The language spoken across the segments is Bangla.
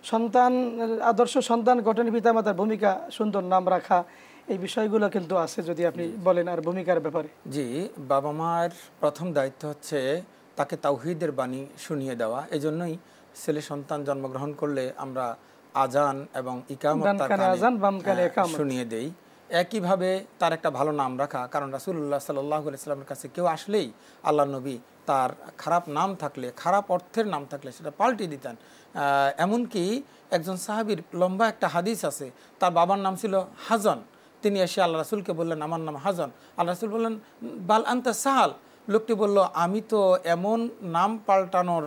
সন্তান আদর্শ সন্তান গঠনে পিতামাতার ভূমিকা, সুন্দর নাম রাখা, এই বিষয়গুলো কিন্তু আছে, যদি আপনি বলেন আর ভূমিকার ব্যাপারে। জি, বাবা মার প্রথম দায়িত্ব হচ্ছে তাকে তাওহীদের বাণী শুনিয়ে দেওয়া। এজন্যই ছেলে সন্তান জন্মগ্রহণ করলে আমরা আজান এবং ইকামত তার কানে শুনিয়ে দেই। একইভাবে তার একটা ভালো নাম রাখা, কারণ রাসূলুল্লাহ সাল্লাল্লাহু আলাইহি ওয়াসাল্লামের কাছে কেউ আসলেই আল্লাহ নবী তার খারাপ নাম থাকলে, খারাপ অর্থের নাম থাকলে সেটা পাল্টে দিতেন। এমনকি একজন সাহাবীর লম্বা একটা হাদিস আছে, তার বাবার নাম ছিল হাজন। তিনি এসে আল্লাহ রাসূলকে বললেন, আমার নাম হাজন। আল্লাহ রাসূল বললেন, বাল আনতা সাহাল। লোকটি বলল, আমি তো এমন নাম পাল্টানোর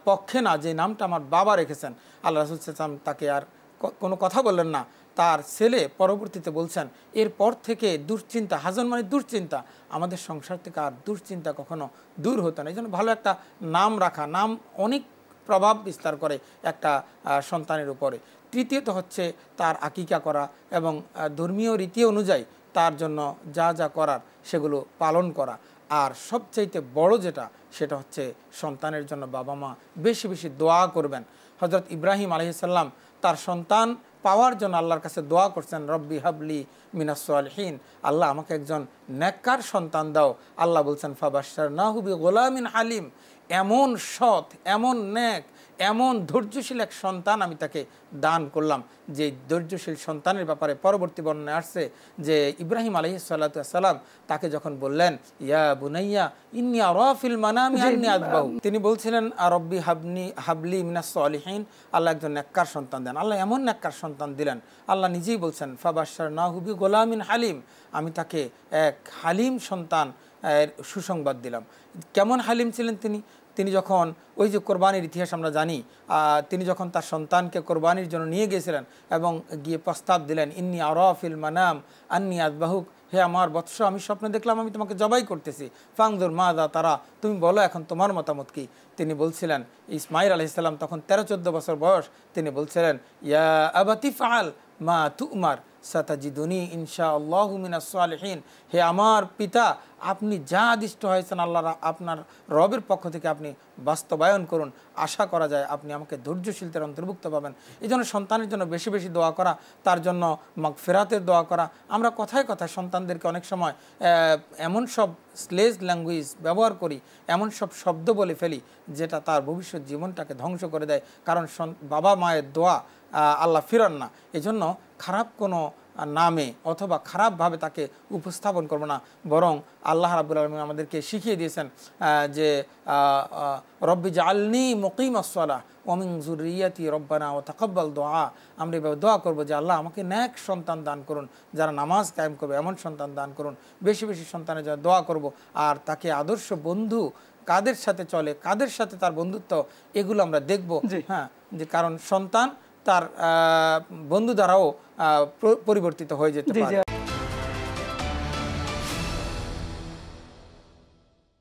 পক্ষে না যে নামটা আমার বাবা রেখেছেন। আল্লাহ রাসূল সাল্লাল্লাহু আলাইহি ওয়াসাল্লাম তাকে আর কোনো কথা বললেন না। তার ছেলে পরবর্তীতে বলছেন, এরপর থেকে দুশ্চিন্তা, হাজন মানে দুশ্চিন্তা, আমাদের সংসার থেকে আর দুশ্চিন্তা কখনো দূর হতো না। এই জন্য ভালো একটা নাম রাখা, নাম অনেক প্রভাব বিস্তার করে একটা সন্তানের উপরে। তৃতীয়ত হচ্ছে তার আকিকা করা এবং ধর্মীয় রীতি অনুযায়ী তার জন্য যা যা করার সেগুলো পালন করা। আর সবচাইতে বড় যেটা, সেটা হচ্ছে সন্তানের জন্য বাবা মা বেশি বেশি দোয়া করবেন। হযরত ইব্রাহিম আলাইহিস সালাম তার সন্তান পাওয়ার জন্য আল্লাহর কাছে দোয়া করছেন, রব্বি হাবলি মিনাস সালিহিন, আল্লাহ আমাকে একজন নেককার সন্তান দাও। আল্লাহ বলছেন, ফাবাশশারনাহু বিগুলামিন হালিম, এমন সৎ, এমন নেক, এমন ধৈর্যশীল এক সন্তান আমি তাকে দান করলাম। যে ধৈর্যশীল সন্তানের ব্যাপারে পরবর্তী বর্ণনায় আসছে যে ইব্রাহিম আলাইহিস সালাতু ওয়াস সালাম তাকে যখন বললেন, ইয়া বুনাইয়া ইন্নী আরা ফিল মানামি আন্নী আযবাহু, তিনি বলছিলেন, রব্বি হাবলি মিনাস সালিহিন, আল্লাহ একজন নেককার সন্তান দেন। আল্লাহ এমন নেককার সন্তান দিলেন, আল্লাহ নিজেই বলছেন, ফাবাশশারনাহু বিগুলামিন হালিম, আমি তাকে এক হালিম সন্তান সুসংবাদ দিলাম। কেমন হালিম ছিলেন তিনি? তিনি যখন ওই যে কোরবানির ইতিহাস আমরা জানি, তিনি যখন তার সন্তানকে কোরবানির জন্য নিয়ে গিয়েছিলেন এবং গিয়ে প্রস্তাব দিলেন, ইন্নী আরা ফিল মানাম আন্নী আযবাহুক, হে আমার বৎস, আমি স্বপ্নে দেখলাম আমি তোমাকে জবাই করতেছি, ফাংদুর মাযা তারা, তুমি বলো এখন তোমার মতামত কি। তিনি বলছিলেন, ইসমাঈল আলাইহিস সালাম তখন 13-14 বছর বয়স, তিনি বলছিলেন, ইয়া আবাতি ফাআল মা তু'মার সাতাজিদুনি ইনশাআল্লাহু মিনাস সালিহিন, হে আমার পিতা, আপনি যা আদিষ্ট হয়েছেন আল্লাহ আপনার রবের পক্ষ থেকে আপনি বাস্তবায়ন করুন, আশা করা যায় আপনি আমাকে ধৈর্যশীলদের অন্তর্ভুক্ত পাবেন। এই জন্য সন্তানের জন্য বেশি বেশি দোয়া করা, তার জন্য মাগফিরাতের দোয়া করা। আমরা কথায় কথায় সন্তানদেরকে অনেক সময় এমন সব স্লেজ ল্যাঙ্গুয়েজ ব্যবহার করি, এমন সব শব্দ বলে ফেলি যেটা তার ভবিষ্যৎ জীবনটাকে ধ্বংস করে দেয়। কারণ বাবা মায়ের দোয়া আল্লাহ ফিরান না। এজন্য খারাপ কোনো নামে অথবা খারাপভাবে তাকে উপস্থাপন করব না, বরং আল্লাহ রাব্বুল আলামিন আমাদেরকে শিখিয়ে দিয়েছেন যে রব্বি জাআলনি মুকিমাস সালাহ ওয়া মিন যুররিয়াতি রব্বানা ওয়া তাকাব্বাল দুআ। আমরা এভাবে দোয়া করব যে আল্লাহ আমাকে নেক সন্তান দান করুন, যারা নামাজ কায়েম করবে এমন সন্তান দান করুন। বেশি বেশি সন্তানের জন্য দোয়া করব। আর তাকে আদর্শ বন্ধু, কাদের সাথে চলে, কাদের সাথে তার বন্ধুত্ব, এগুলো আমরা দেখব। হ্যাঁ, যে কারণ সন্তান তার বন্ধু দ্বারাও পরিবর্তিত হয়ে যেতে পারে।